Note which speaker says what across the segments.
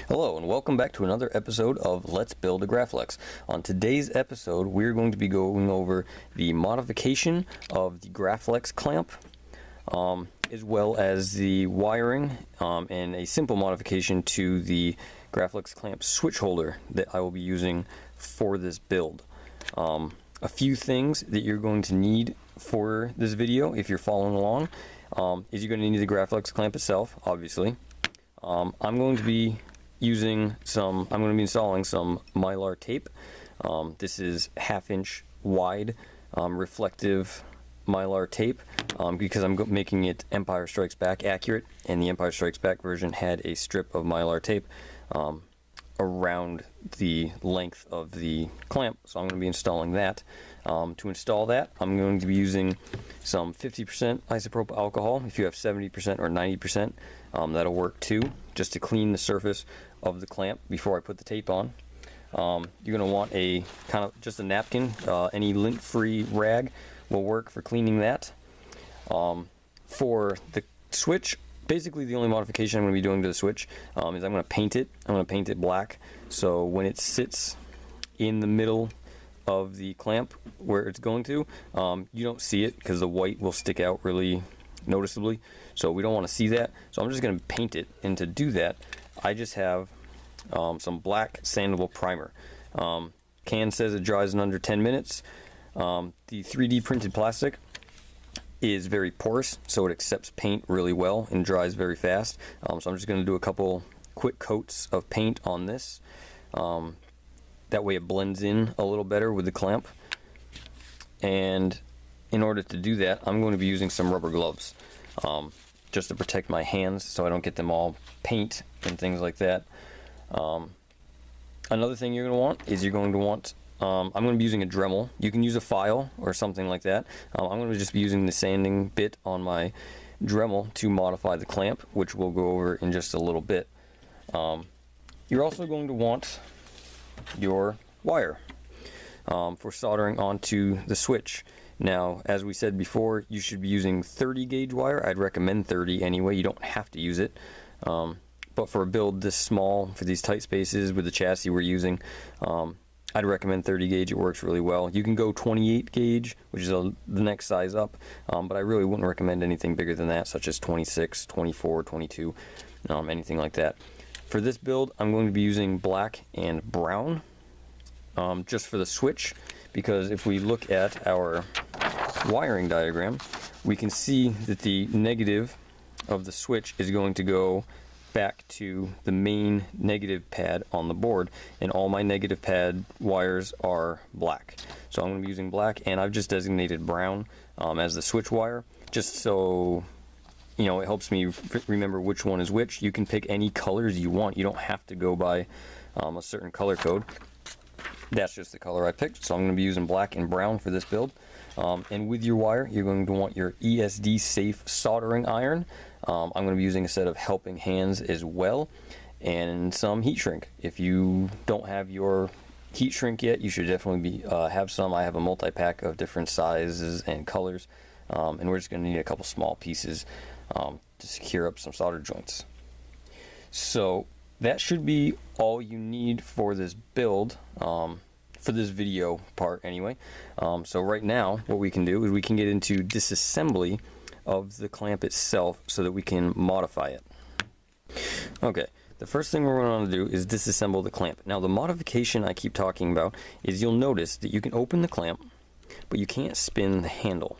Speaker 1: Hello and welcome back to another episode of Let's Build a Graflex. On today's episode we're going to be going over the modification of the Graflex clamp as well as the wiring and a simple modification to the Graflex clamp switch holder that I will be using for this build. A few things that you're going to need for this video if you're following along is you're going to need the Graflex clamp itself, obviously. I'm going to be installing some mylar tape. This is 1/2 inch wide reflective mylar tape because I'm making it Empire Strikes Back accurate, and the Empire Strikes Back version had a strip of mylar tape around the length of the clamp, so I'm going to be installing that. To install that, I'm going to be using some 50% isopropyl alcohol. If you have 70% or 90%, that'll work too, just to clean the surface of the clamp before I put the tape on. You're going to want a kind of just a napkin. Any lint-free rag will work for cleaning that. For the switch, basically the only modification I'm going to be doing to the switch is I'm going to paint it. I'm going to paint it black, so when it sits in the middle of the clamp where it's going to, you don't see it because the white will stick out really noticeably, so we don't want to see that. So I'm just going to paint it, and to do that I just have some black sandable primer. Can says it dries in under 10 minutes. The 3D printed plastic is very porous, so it accepts paint really well and dries very fast. So I'm just going to do a couple quick coats of paint on this. That way it blends in a little better with the clamp. And in order to do that, I'm going to be using some rubber gloves just to protect my hands so I don't get them all paint and things like that. Another thing you're going to want is I'm going to be using a Dremel. You can use a file or something like that. I'm going to just be using the sanding bit on my Dremel to modify the clamp, which we'll go over in just a little bit. You're also going to want your wire for soldering onto the switch. Now, as we said before, you should be using 30 gauge wire. I'd recommend 30 anyway. You don't have to use it. But for a build this small, for these tight spaces with the chassis we're using, I'd recommend 30 gauge. It works really well. You can go 28 gauge, which is the next size up, but I really wouldn't recommend anything bigger than that, such as 26, 24, 22, anything like that. For this build, I'm going to be using black and brown just for the switch, because if we look at our wiring diagram, we can see that the negative of the switch is going to go back to the main negative pad on the board, and all my negative pad wires are black. So I'm going to be using black, and I've just designated brown as the switch wire, just so it helps me remember which one is which. You can pick any colors you want. You don't have to go by a certain color code. That's just the color I picked, so I'm going to be using black and brown for this build. And with your wire, you're going to want your ESD safe soldering iron. I'm going to be using a set of helping hands as well, and some heat shrink. If you don't have your heat shrink yet, you should definitely have some. I have a multi-pack of different sizes and colors, and we're just going to need a couple small pieces to secure up some solder joints. So that should be all you need for this build, for this video part anyway. So right now what we can do is we can get into disassembly of the clamp itself so that we can modify it. Okay, the first thing we're going to do is disassemble the clamp. Now, the modification I keep talking about is you'll notice that you can open the clamp, but you can't spin the handle.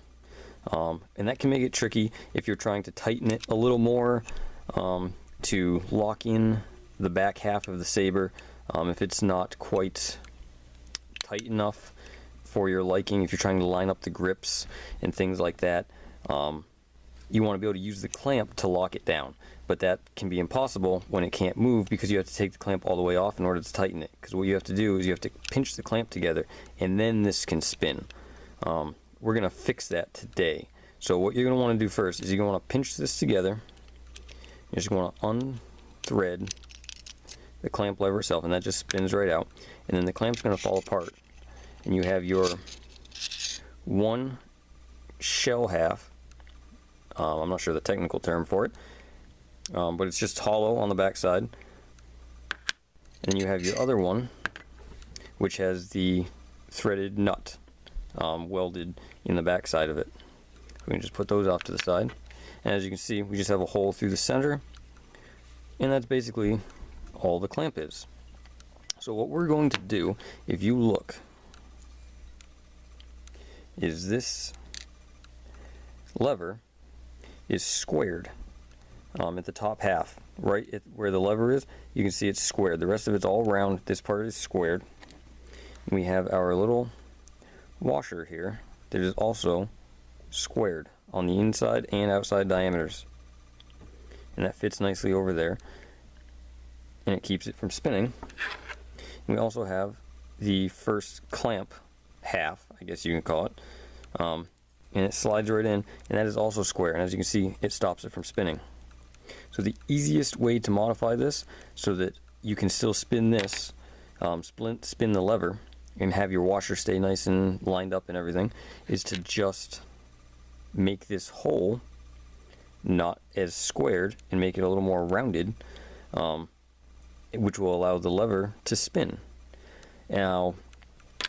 Speaker 1: And that can make it tricky if you're trying to tighten it a little more to lock in the back half of the saber. If it's not quite tight enough for your liking, if you're trying to line up the grips and things like that, you want to be able to use the clamp to lock it down. But that can be impossible when it can't move, because you have to take the clamp all the way off in order to tighten it. Because what you have to do is you have to pinch the clamp together, and then this can spin. We're going to fix that today. So what you're going to want to do first is you're going to want to pinch this together. You're just going to unthread the clamp lever itself, and that just spins right out. And then the clamp's going to fall apart, and you have your one shell half. I'm not sure the technical term for it, but it's just hollow on the back side. And you have your other one, which has the threaded nut welded in the back side of it. We can just put those off to the side. And as you can see, we just have a hole through the center, and that's basically all the clamp is. So what we're going to do, if you look, is this lever is squared at the top half. Right where the lever is, you can see it's squared. The rest of it's all round. This part is squared. We have our little washer here that is also squared on the inside and outside diameters. And that fits nicely over there. And it keeps it from spinning. We also have the first clamp half, I guess you can call it, and it slides right in, and that is also square, and as you can see, it stops it from spinning. So the easiest way to modify this so that you can still spin this, spin the lever and have your washer stay nice and lined up and everything, is to just make this hole not as squared and make it a little more rounded, which will allow the lever to spin. Now,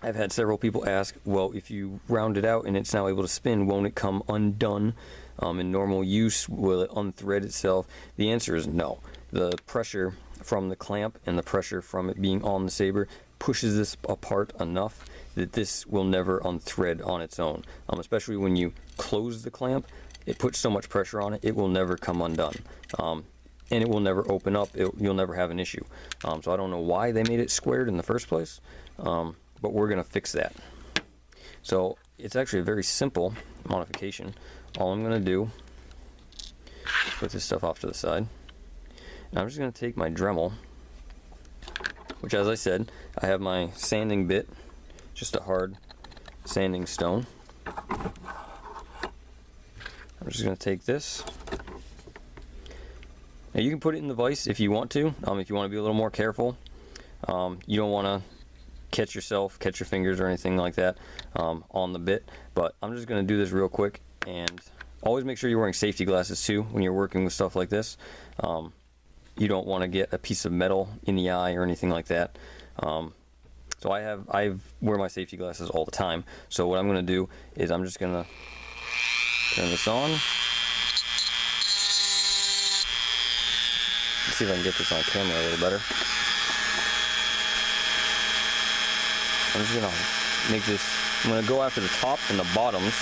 Speaker 1: I've had several people ask, well, if you round it out and it's now able to spin, won't it come undone in normal use? Will it unthread itself? The answer is no. The pressure from the clamp and the pressure from it being on the saber pushes this apart enough that this will never unthread on its own. Especially when you close the clamp, it puts so much pressure on it, it will never come undone. And it will never open up. You'll never have an issue. So I don't know why they made it squared in the first place, but we're going to fix that. So it's actually a very simple modification. All I'm going to do is put this stuff off to the side. And I'm just going to take my Dremel, which, as I said, I have my sanding bit, just a hard sanding stone. I'm just going to take this. Now you can put it in the vise if you want to, if you want to be a little more careful. You don't want to catch yourself, catch your fingers or anything like that on the bit, but I'm just going to do this real quick. And always make sure you're wearing safety glasses too when you're working with stuff like this. You don't want to get a piece of metal in the eye or anything like that. So I wear my safety glasses all the time. So what I'm going to do is I'm just going to turn this on. Let's see if I can get this on camera a little better. I'm just going to make this, I'm going to go after the top and the bottoms.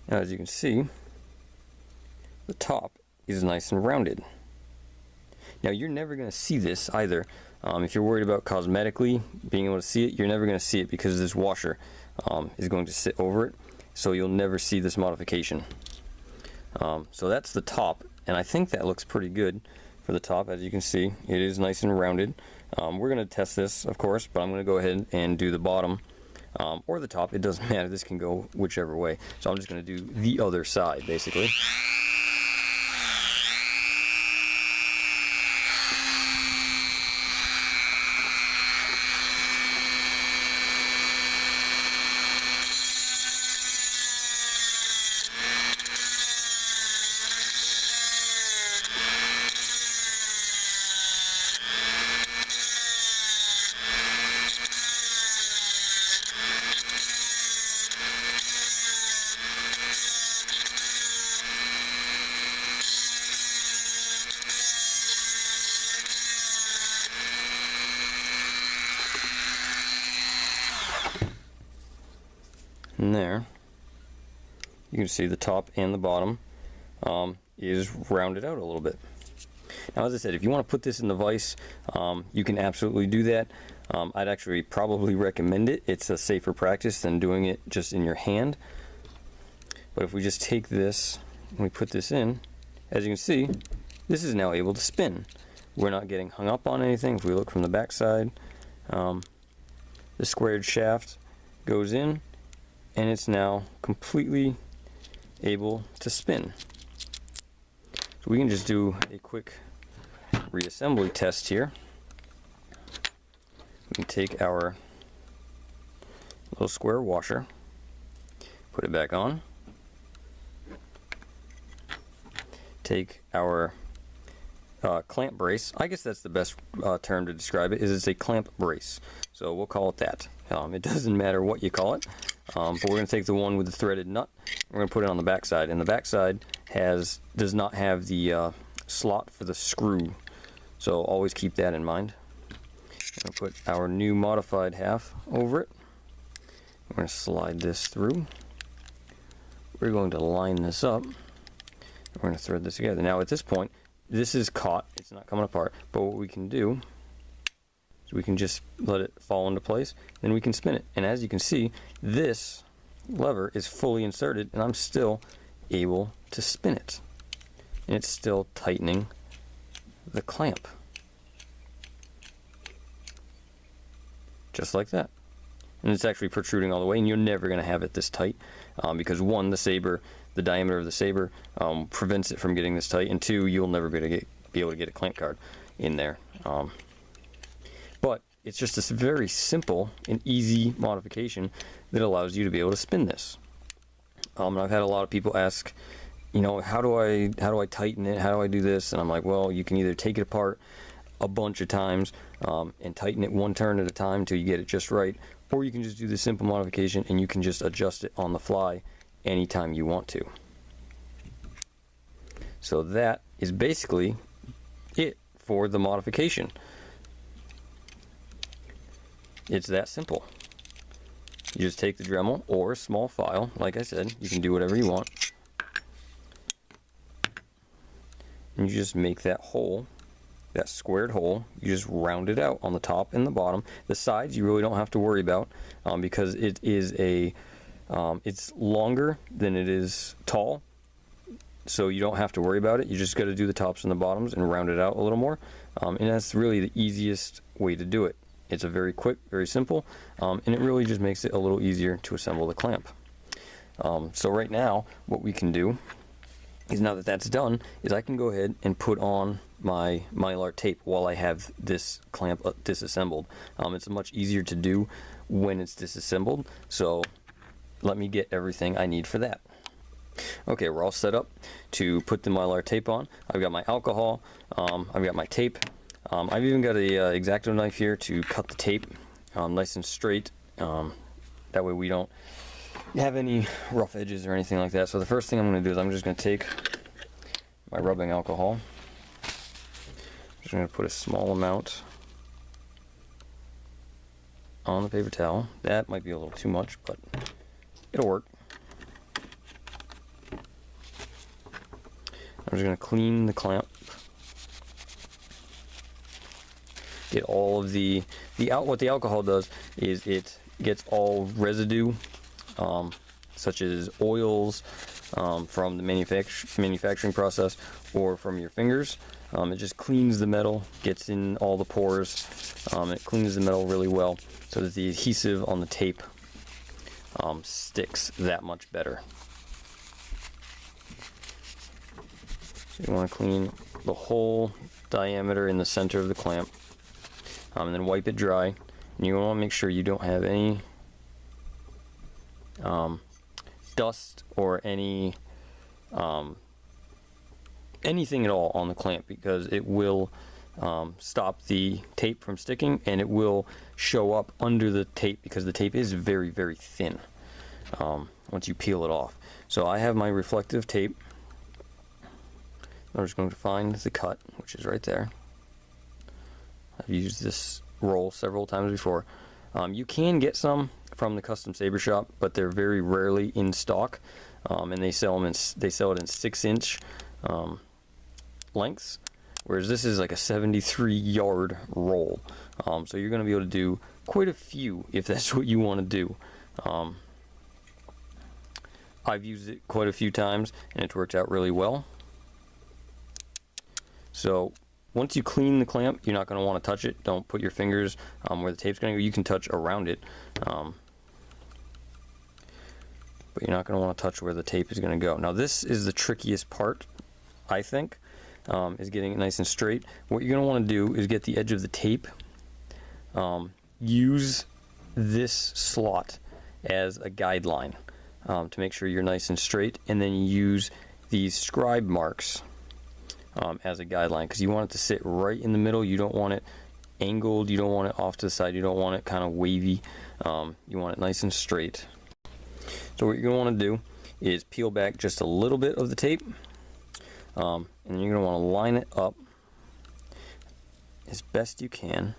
Speaker 1: Now, as you can see, the top is nice and rounded. Now, you're never going to see this either. If you're worried about cosmetically being able to see it, you're never going to see it because this washer is going to sit over it, so you'll never see this modification. So that's the top, and I think that looks pretty good for the top. As you can see, it is nice and rounded. We're going to test this, of course, but I'm going to go ahead and do the bottom. Or the top, it doesn't matter, this can go whichever way. So I'm just going to do the other side, basically. And there, you can see the top and the bottom is rounded out a little bit. Now, as I said, if you want to put this in the vise, you can absolutely do that. I'd actually probably recommend it. It's a safer practice than doing it just in your hand. But if we just take this and we put this in, as you can see, this is now able to spin. we're not getting hung up on anything. If we look from the back side, the squared shaft goes in, and it's now completely able to spin. So we can just do a quick reassembly test here. We can take our little square washer, put it back on, take our clamp brace. I guess that's the best term to describe it, is it's a clamp brace. So we'll call it that. It doesn't matter what you call it, but we're going to take the one with the threaded nut. We're going to put it on the back side, and the back side does not have the slot for the screw. So always keep that in mind. I'm going to put our new modified half over it. We're going to slide this through. We're going to line this up. We're going to thread this together. Now at this point, this is caught. It's not coming apart. But what we can do is we can just let it fall into place. Then we can spin it. And as you can see, this lever is fully inserted, and I'm still able to spin it. And it's still tightening the clamp. Just like that. And it's actually protruding all the way, and you're never going to have it this tight because one, the diameter of the saber prevents it from getting this tight, and two, you'll never be able to get a clamp guard in there. But it's just this very simple and easy modification that allows you to be able to spin this. And I've had a lot of people ask, you know, how do I tighten it? How do I do this? And I'm like, well, you can either take it apart a bunch of times and tighten it one turn at a time until you get it just right, or you can just do the simple modification and you can just adjust it on the fly anytime you want to. So that is basically it for the modification. It's that simple. You just take the Dremel or a small file, like I said, you can do whatever you want, and you just make that hole, that squared hole, you just round it out on the top and the bottom. The sides you really don't have to worry about because it is it's longer than it is tall, so you don't have to worry about it. You just got to do the tops and the bottoms and round it out a little more, and that's really the easiest way to do it. It's a very quick, very simple, and it really just makes it a little easier to assemble the clamp. So right now, what we can do is, now that that's done, is I can go ahead and put on my mylar tape while I have this clamp disassembled. It's much easier to do when it's disassembled, so let me get everything I need for that. Okay, we're all set up to put the mylar tape on. I've got my alcohol, I've got my tape, I've even got a X-Acto knife here to cut the tape nice and straight. That way we don't have any rough edges or anything like that. So the first thing I'm going to do is I'm just going to take my rubbing alcohol. I'm just going to put a small amount on the paper towel. That might be a little too much, but it'll work. I'm just going to clean the clamp. Get all of what the alcohol does is it gets all residue, such as oils from the manufacturing process or from your fingers. It just cleans the metal, gets in all the pores. It cleans the metal really well so that the adhesive on the tape sticks that much better. So you want to clean the whole diameter in the center of the clamp, and then wipe it dry. And you want to make sure you don't have any dust or any anything at all on the clamp, because it will stop the tape from sticking, and it will show up under the tape because the tape is very, very thin once you peel it off. So I have my reflective tape. I'm just going to find the cut, which is right there. I've used this roll several times before. You can get some from the custom saber shop, but they're very rarely in stock, and they sell it in 6-inch lengths, whereas this is like a 73-yard roll. So you're going to be able to do quite a few if that's what you want to do. I've used it quite a few times, and it's worked out really well. So once you clean the clamp, you're not going to want to touch it. Don't put your fingers where the tape's going to go. You can touch around it, but you're not going to want to touch where the tape is going to go. Now this is the trickiest part, I think, is getting it nice and straight. What you're going to want to do is get the edge of the tape, use this slot as a guideline to make sure you're nice and straight, and then use these scribe marks as a guideline, because you want it to sit right in the middle. You don't want it angled, you don't want it off to the side, you don't want it kind of wavy. You want it nice and straight. So what you're going to want to do is peel back just a little bit of the tape, and you're going to want to line it up as best you can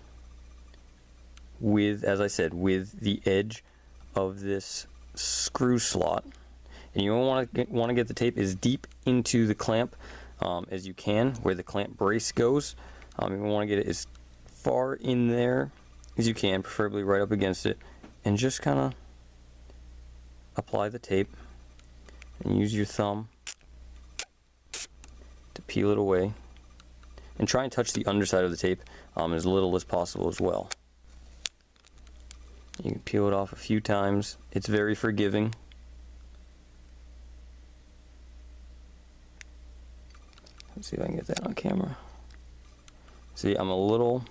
Speaker 1: with, as I said, with the edge of this screw slot. And you want to get the tape as deep into the clamp as you can, where the clamp brace goes. You want to get it as far in there as you can, preferably right up against it, and just kind of apply the tape and use your thumb to peel it away, and try and touch the underside of the tape as little as possible as well. You can peel it off a few times. It's very forgiving. Let's see if I can get that on camera. See, I'm a little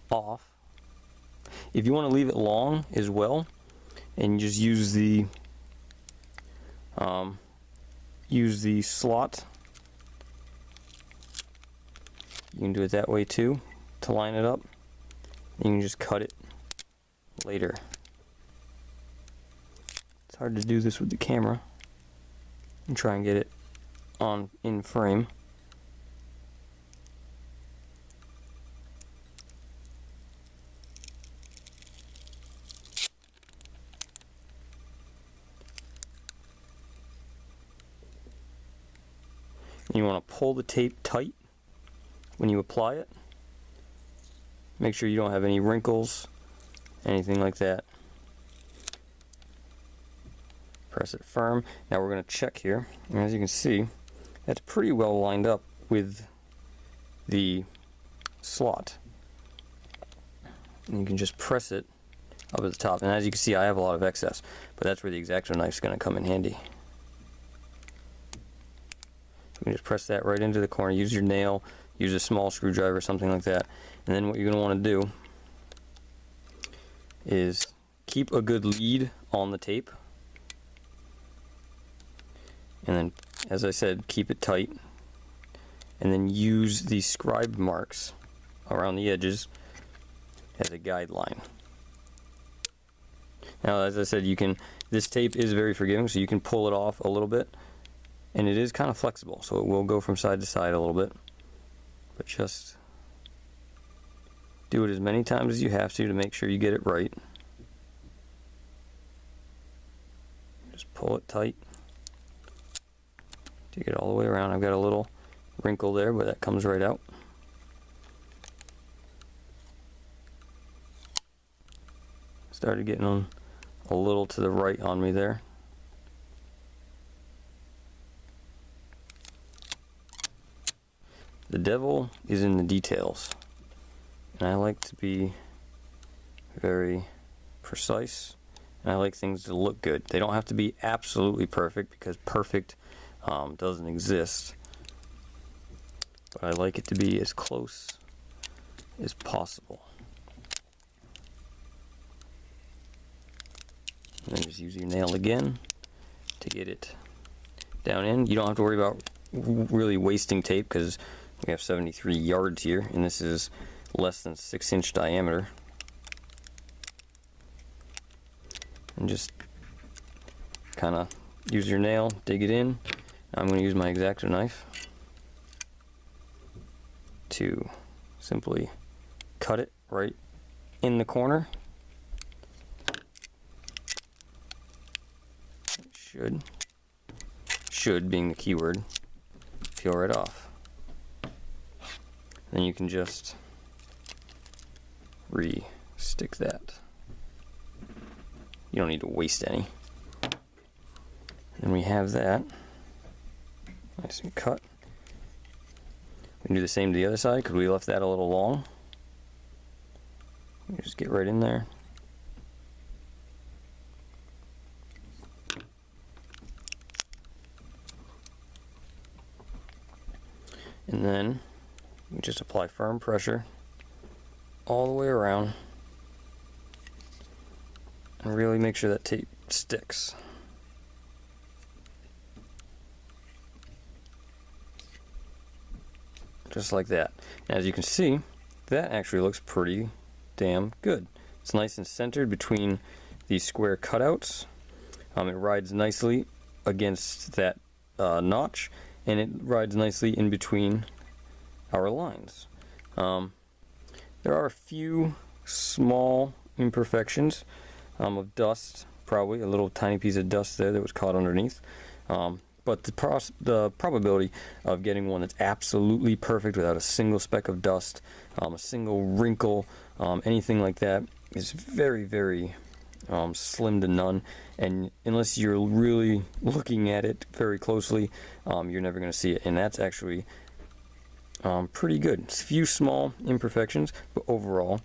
Speaker 1: off. If you want to leave it long as well, and just use the slot, you can do it that way too to line it up. You can just cut it later. It's hard to do this with the camera and try and get it on in frame. You want to pull the tape tight when you apply it. Make sure you don't have any wrinkles, anything like that. Press it firm. Now we're going to check here, and as you can see, that's pretty well lined up with the slot. And you can just press it up at the top, and as you can see, I have a lot of excess, but that's where the X-Acto knife is going to come in handy. You can just press that right into the corner. Use your nail, use a small screwdriver, something like that. And then what you're going to want to do is keep a good lead on the tape. And then, as I said, keep it tight. And then use these scribe marks around the edges as a guideline. Now, as I said, this tape is very forgiving, so you can pull it off a little bit. And it is kind of flexible, so it will go from side to side a little bit. But just do it as many times as you have to make sure you get it right. Just pull it tight to get all the way around. I've got a little wrinkle there, but that comes right out. Started getting on a little to the right on me there. The devil is in the details, and I like to be very precise, and I like things to look good. They don't have to be absolutely perfect, because perfect doesn't exist, but I like it to be as close as possible. And then just use your nail again to get it down in. You don't have to worry about really wasting tape, because we have 73 yards here, and this is less than 6-inch diameter. And just kind of use your nail, dig it in. Now I'm going to use my X-Acto knife to simply cut it right in the corner. It should being the keyword, peel right off. Then you can just re-stick that. You don't need to waste any. And we have that nice and cut. We can do the same to the other side because we left that a little long. Just get right in there. And then you just apply firm pressure all the way around and really make sure that tape sticks. Just like that. As you can see, that actually looks pretty damn good. It's nice and centered between these square cutouts. It rides nicely against that notch, and it rides nicely in between our lines. There are a few small imperfections of dust, probably a little tiny piece of dust there that was caught underneath. But the probability of getting one that's absolutely perfect without a single speck of dust, a single wrinkle, anything like that is very, very slim to none. And unless you're really looking at it very closely, you're never going to see it. And that's actually pretty good. It's a few small imperfections, but overall,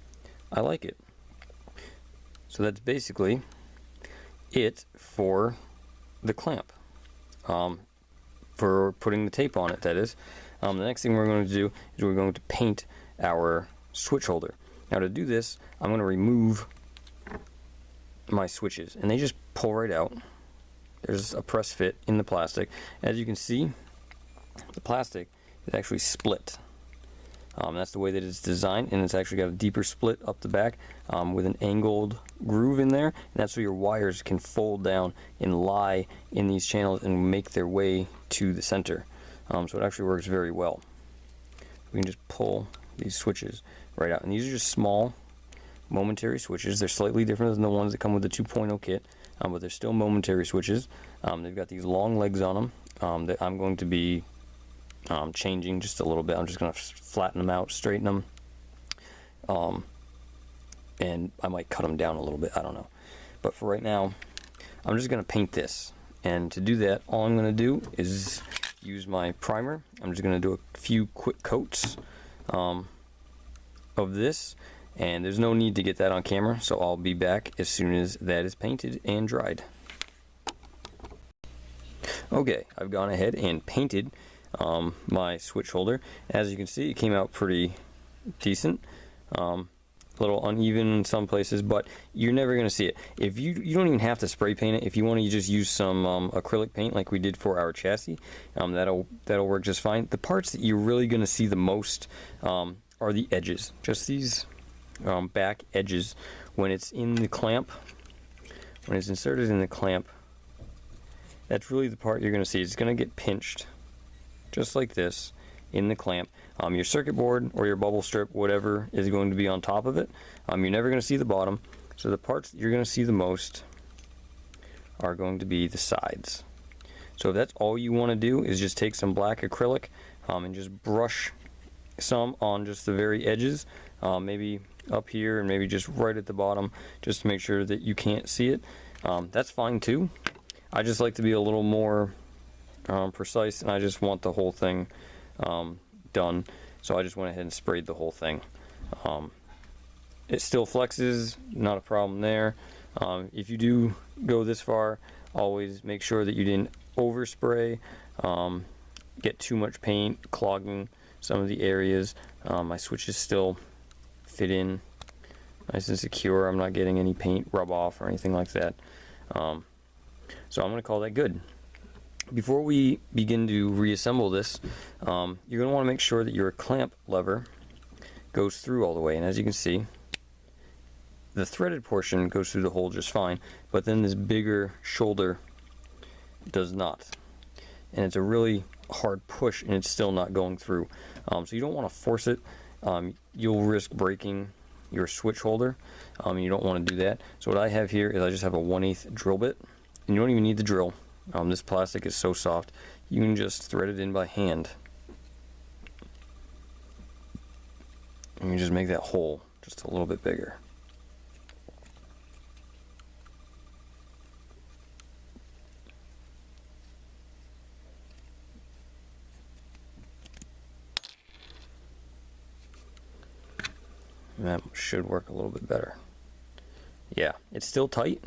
Speaker 1: I like it. So that's basically it for the clamp. For putting the tape on it, that is. The next thing we're going to do is we're going to paint our switch holder. Now to do this, I'm going to remove my switches, and they just pull right out. There's a press fit in the plastic. As you can see, the plastic is actually split. That's the way that it's designed, and it's actually got a deeper split up the back with an angled groove in there, and that's so your wires can fold down and lie in these channels and make their way to the center. So it actually works very well. We can just pull these switches right out, and these are just small momentary switches. They're slightly different than the ones that come with the 2.0 kit, but they're still momentary switches. They've got these long legs on them that I'm going to be changing just a little bit. I'm just going to flatten them out, straighten them, and I might cut them down a little bit, I don't know. But for right now, I'm just going to paint this, and to do that, all I'm going to do is use my primer. I'm just going to do a few quick coats of this, and there's no need to get that on camera, so I'll be back as soon as that is painted and dried. Okay, I've gone ahead and painted my switch holder. As you can see, it came out pretty decent. A little uneven in some places, but you're never going to see it. If you don't even have to spray paint it. If you want to, you just use some acrylic paint like we did for our chassis. That'll work just fine. The parts that you're really going to see the most are the edges, just these back edges. When it's in the clamp, when it's inserted in the clamp, that's really the part you're going to see. It's going to get pinched just like this in the clamp. Your circuit board or your bubble strip, whatever, is going to be on top of it. You're never going to see the bottom, so the parts that you're going to see the most are going to be the sides. So if that's all you want to do is just take some black acrylic and just brush some on just the very edges, maybe up here and maybe just right at the bottom, just to make sure that you can't see it, that's fine too. I just like to be a little more precise, and I just want the whole thing done, so I just went ahead and sprayed the whole thing. It still flexes, not a problem there. If you do go this far, always make sure that you didn't overspray, get too much paint, clogging some of the areas. My switches still fit in nice and secure. I'm not getting any paint rub off or anything like that. So I'm going to call that good. Before we begin to reassemble this, you're going to want to make sure that your clamp lever goes through all the way. And as you can see, the threaded portion goes through the hole just fine, but then this bigger shoulder does not. And it's a really hard push, and it's still not going through. So you don't want to force it. You'll risk breaking your switch holder. You don't want to do that. So what I have here is I just have a 1/8 drill bit, and you don't even need the drill. This plastic is so soft, you can just thread it in by hand. And you just make that hole just a little bit bigger. And that should work a little bit better. Yeah, it's still tight,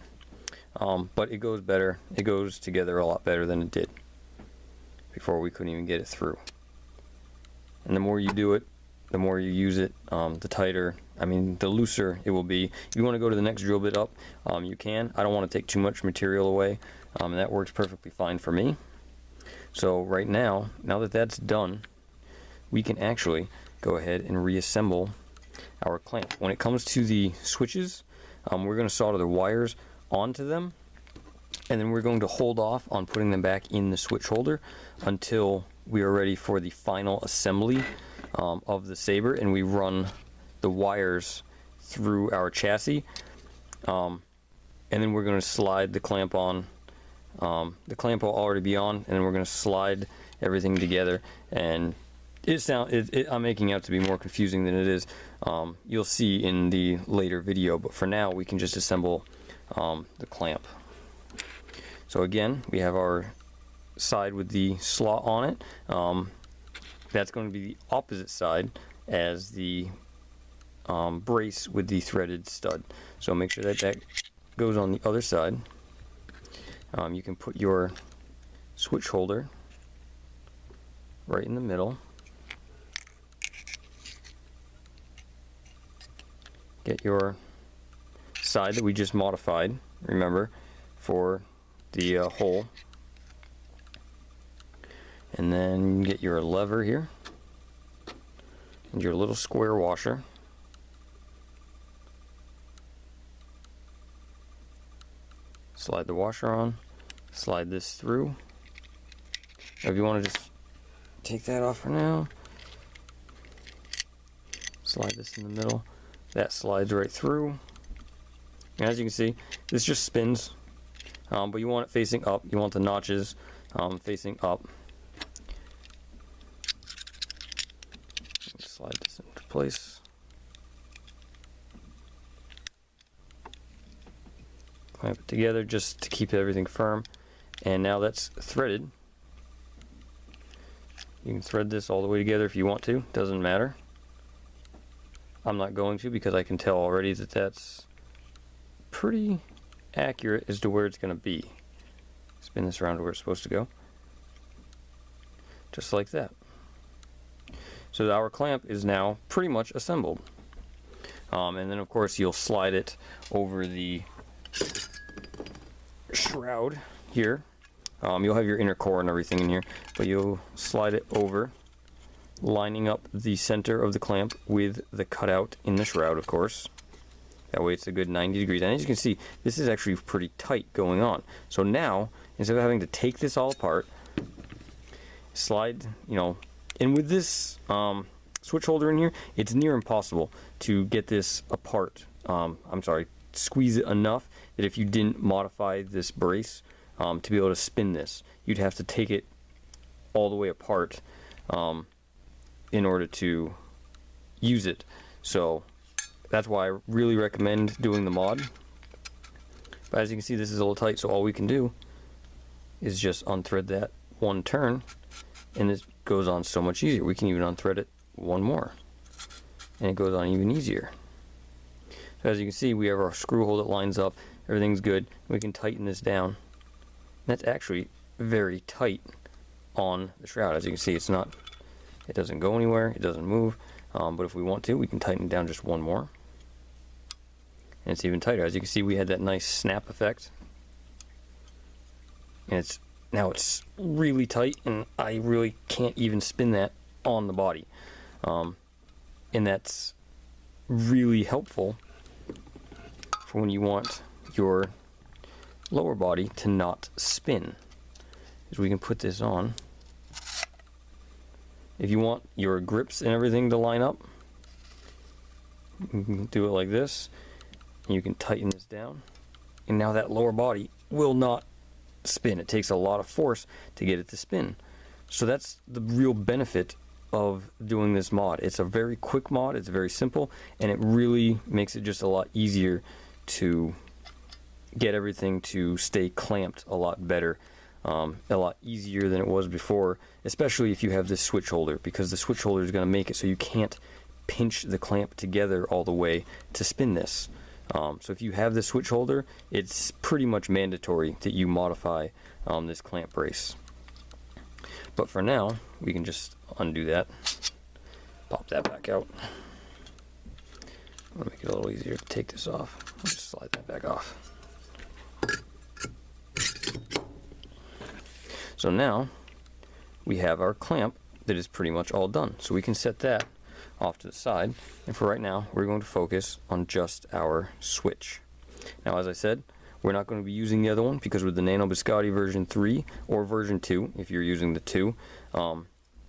Speaker 1: but it goes better. It goes together a lot better than it did before. We couldn't even get it through. And the more you do it, the more you use it, the tighter, the looser it will be. If you want to go to the next drill bit up, you can. I don't want to take too much material away, and that works perfectly fine for me. So right now that that's done, we can actually go ahead and reassemble our clamp. When it comes to the switches, we're going to solder the wires onto them, and then we're going to hold off on putting them back in the switch holder until we are ready for the final assembly of the saber, and we run the wires through our chassis, and then we're going to slide the clamp on. The clamp will already be on, and then we're going to slide everything together. And I'm making it out to be more confusing than it is. You'll see in the later video, but for now we can just assemble the clamp. So again, we have our side with the slot on it. That's going to be the opposite side as the brace with the threaded stud. So make sure that that goes on the other side. You can put your switch holder right in the middle. Get your side that we just modified, remember, for the hole. And then get your lever here and your little square washer. Slide the washer on, slide this through. Or if you want to just take that off for now, slide this in the middle. That slides right through. And as you can see, this just spins, but you want it facing up. You want the notches facing up. Slide this into place. Clamp it together just to keep everything firm. And now that's threaded. You can thread this all the way together if you want to, doesn't matter. I'm not going to, because I can tell already that that's pretty accurate as to where it's going to be. Spin this around to where it's supposed to go. Just like that. So our clamp is now pretty much assembled. And then of course you'll slide it over the shroud here. You'll have your inner core and everything in here, but you'll slide it over, lining up the center of the clamp with the cutout in the shroud, of course. That way it's a good 90 degrees. And as you can see, this is actually pretty tight going on. So now, instead of having to take this all apart, slide, and with this switch holder in here, it's near impossible to get this apart. Squeeze it enough that if you didn't modify this brace to be able to spin this, you'd have to take it all the way apart in order to use it. So that's why I really recommend doing the mod. But as you can see, this is a little tight, so all we can do is just unthread that one turn, and it goes on so much easier. We can even unthread it one more, and it goes on even easier. So as you can see, we have our screw hole that lines up, everything's good. We can tighten this down. That's actually very tight on the shroud. As you can see, it doesn't go anywhere, it doesn't move, but if we want to, we can tighten it down just one more, and it's even tighter. As you can see, we had that nice snap effect, and now it's really tight, and I really can't even spin that on the body, and that's really helpful for when you want your lower body to not spin, is we can put this on. If you want your grips and everything to line up, you can do it like this, and you can tighten this down, and now that lower body will not spin. It takes a lot of force to get it to spin. So that's the real benefit of doing this mod. It's a very quick mod, it's very simple, and it really makes it just a lot easier to get everything to stay clamped a lot better, a lot easier than it was before, especially if you have this switch holder, because the switch holder is going to make it so you can't pinch the clamp together all the way to spin this. So if you have the switch holder, it's pretty much mandatory that you modify this clamp brace. But for now, we can just undo that, pop that back out. I'm gonna make it a little easier to take this off. I'll just slide that back off. So now we have our clamp that is pretty much all done. So we can set that off to the side. And for right now, we're going to focus on just our switch. Now, as I said, we're not going to be using the other one because with the Nano Biscotti version 3 or version 2, if you're using the 2,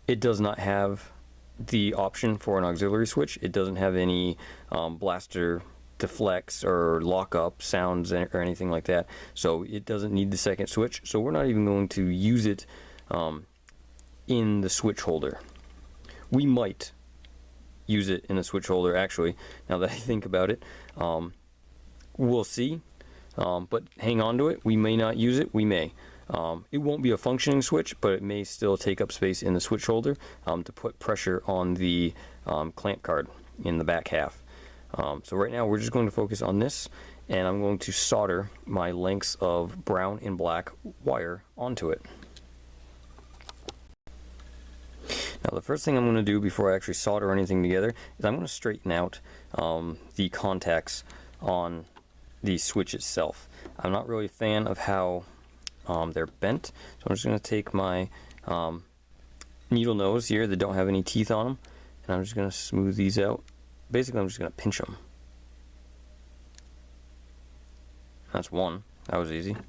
Speaker 1: it does not have the option for an auxiliary switch. It doesn't have any blaster deflects or lockup sounds or anything like that, so it doesn't need the second switch. So we're not even going to use it in the switch holder. We might use it in the switch holder, actually, now that I think about it. We'll see, but hang on to it. We may not use it, we may. It won't be a functioning switch, but it may still take up space in the switch holder to put pressure on the clamp card in the back half. So right now we're just going to focus on this, and I'm going to solder my lengths of brown and black wire onto it. Now the first thing I'm going to do before I actually solder anything together is I'm going to straighten out the contacts on the switch itself. I'm not really a fan of how they're bent, so I'm just going to take my needle nose here that don't have any teeth on them, and I'm just going to smooth these out. Basically, I'm just going to pinch them. That's one. That was easy. And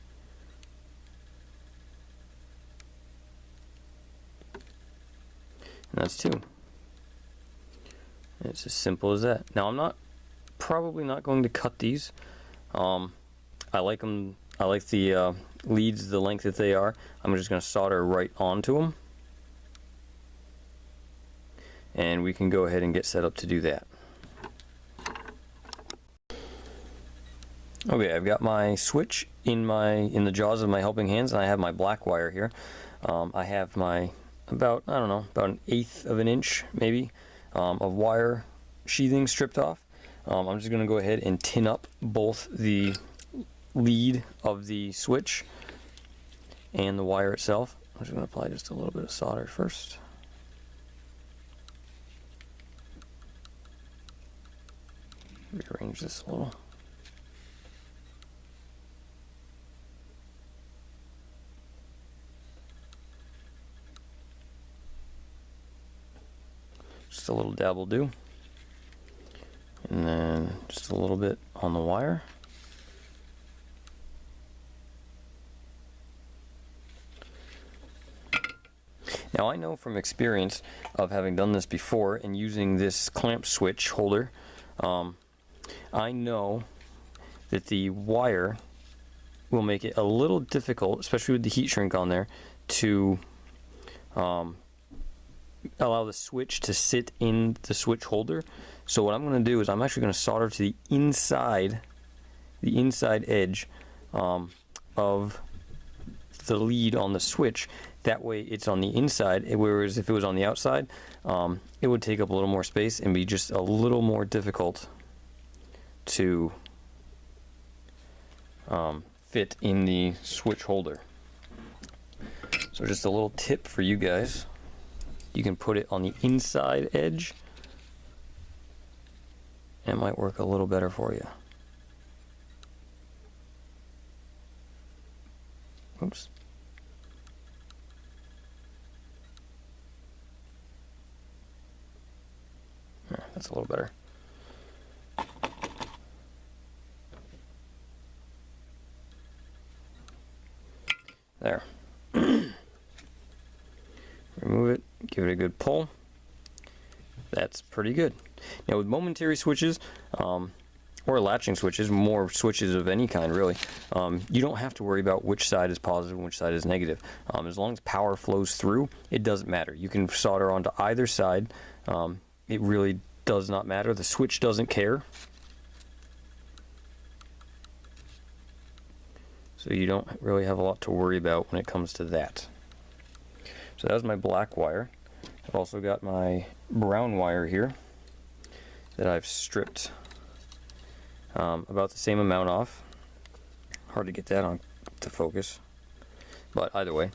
Speaker 1: that's two. And it's as simple as that. Now, I'm probably not going to cut these. I like them. I like the leads the length that they are. I'm just going to solder right onto them. And we can go ahead and get set up to do that. Okay, I've got my switch in the jaws of my helping hands, and I have my black wire here. I have my about an 1/8 of an inch maybe of wire sheathing stripped off. I'm just going to go ahead and tin up both the lead of the switch and the wire itself. I'm just going to apply just a little bit of solder first. Rearrange this a little. Just a little dab will do. And then just a little bit on the wire. Now I know from experience of having done this before and using this clamp switch holder, I know that the wire will make it a little difficult, especially with the heat shrink on there, to allow the switch to sit in the switch holder. So what I'm going to do is I'm actually going to solder to the inside edge of the lead on the switch. That way it's on the inside, whereas if it was on the outside, it would take up a little more space and be just a little more difficult to fit in the switch holder. So just a little tip for you guys. You can put it on the inside edge, and it might work a little better for you. Oops. That's a little better. There. Remove it, give it a good pull. That's pretty good. Now with momentary switches, or latching switches, more switches of any kind really, you don't have to worry about which side is positive and which side is negative. As long as power flows through, it doesn't matter. You can solder onto either side. It really does not matter. The switch doesn't care. So you don't really have a lot to worry about when it comes to that. So that was my black wire. I've also got my brown wire here. that I've stripped about the same amount off. Hard to get that on to focus, but either way,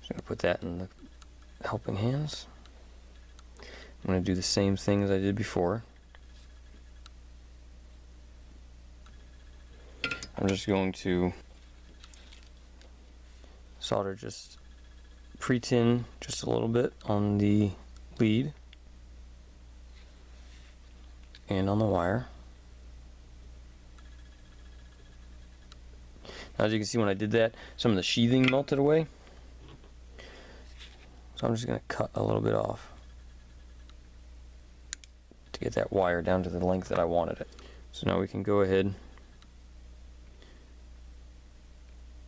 Speaker 1: just gonna put that in the helping hands. I'm gonna do the same thing as I did before. I'm just going to solder just pre-tin just a little bit on the lead and on the wire. Now, as you can see, when I did that, some of the sheathing melted away. So I'm just going to cut a little bit off to get that wire down to the length that I wanted it. So now we can go ahead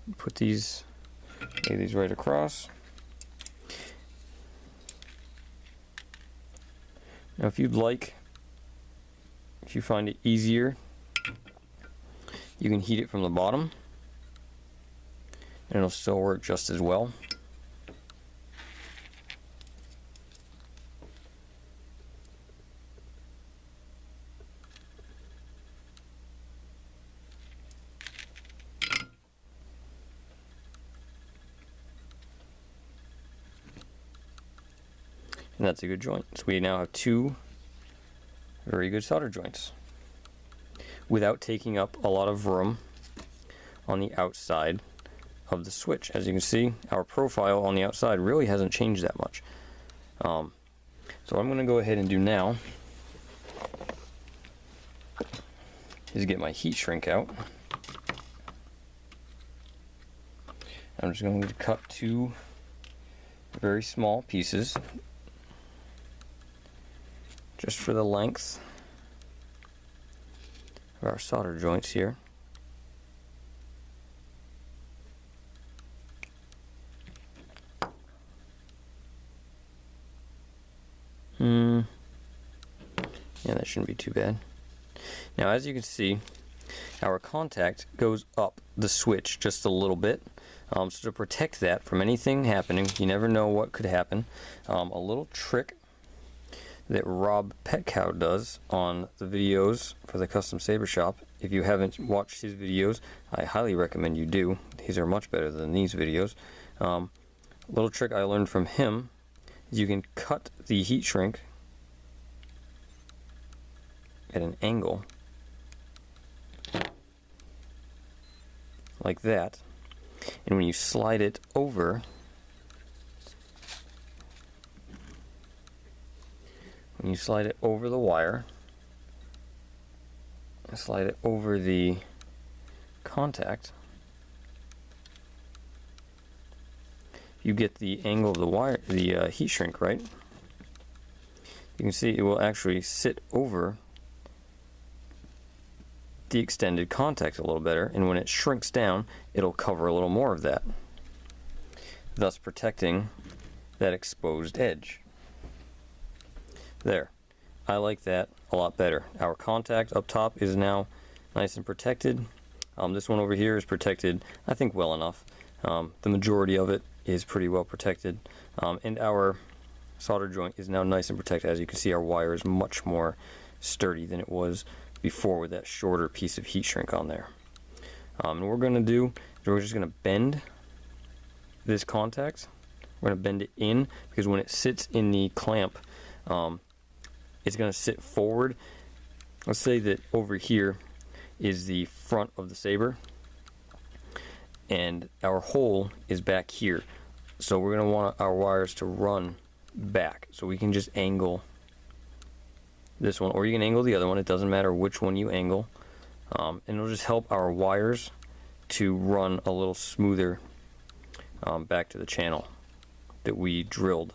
Speaker 1: and put these, lay these right across. Now, if you'd like, if you find it easier, you can heat it from the bottom and it'll still work just as well. And that's a good joint. So we now have two very good solder joints without taking up a lot of room on the outside of the switch. As you can see, our profile on the outside really hasn't changed that much. So what I'm going to go ahead and do now is get my heat shrink out. I'm just going to cut two very small pieces just for the length of our solder joints here. Yeah, that shouldn't be too bad. Now, as you can see, our contact goes up the switch just a little bit. So to protect that from anything happening, you never know what could happen. A little trick that Rob Petcow does on the videos for the Custom Saber Shop. If you haven't watched his videos, I highly recommend you do. These are much better than these videos. A little trick I learned from him is you can cut the heat shrink at an angle like that, and when you slide it over, the wire, and slide it over the contact, you get the angle of the wire, the heat shrink right. You can see it will actually sit over the extended contact a little better, and when it shrinks down, it'll cover a little more of that, thus protecting that exposed edge. There. I like that a lot better. Our contact up top is now nice and protected. This one over here is protected, I think, well enough. The majority of it is pretty well protected, and our solder joint is now nice and protected. As you can see, our wire is much more sturdy than it was before with that shorter piece of heat shrink on there. And what we're going to do is we're just going to bend this contact. We're going to bend it in, because when it sits in the clamp, it's going to sit forward. Let's say that over here is the front of the saber, and our hole is back here. So we're going to want our wires to run back. So we can just angle this one, or you can angle the other one. It doesn't matter which one you angle. And it'll just help our wires to run a little smoother back to the channel that we drilled.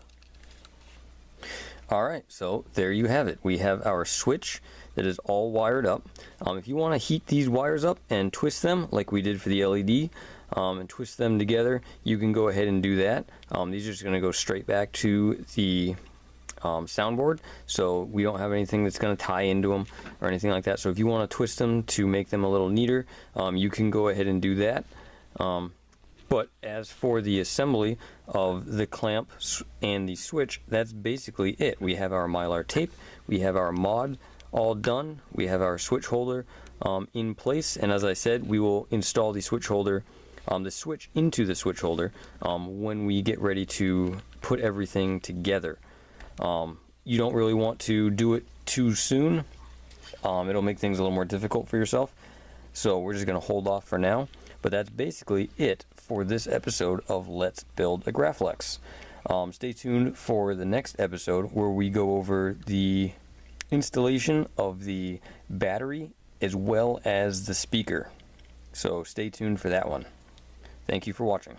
Speaker 1: Alright, so there you have it. We have our switch that is all wired up. If you want to heat these wires up and twist them like we did for the LED, and twist them together, you can go ahead and do that. These are just going to go straight back to the soundboard, so we don't have anything that's going to tie into them or anything like that. So if you want to twist them to make them a little neater, you can go ahead and do that. But as for the assembly of the clamp and the switch, that's basically it. We have our mylar tape, we have our mod all done, we have our switch holder in place, and as I said, we will install the switch holder, the switch into the switch holder when we get ready to put everything together. You don't really want to do it too soon. It'll make things a little more difficult for yourself. So we're just going to hold off for now. But that's basically it for this episode of Let's Build a Graflex. Stay tuned for the next episode where we go over the installation of the battery as well as the speaker. So stay tuned for that one. Thank you for watching.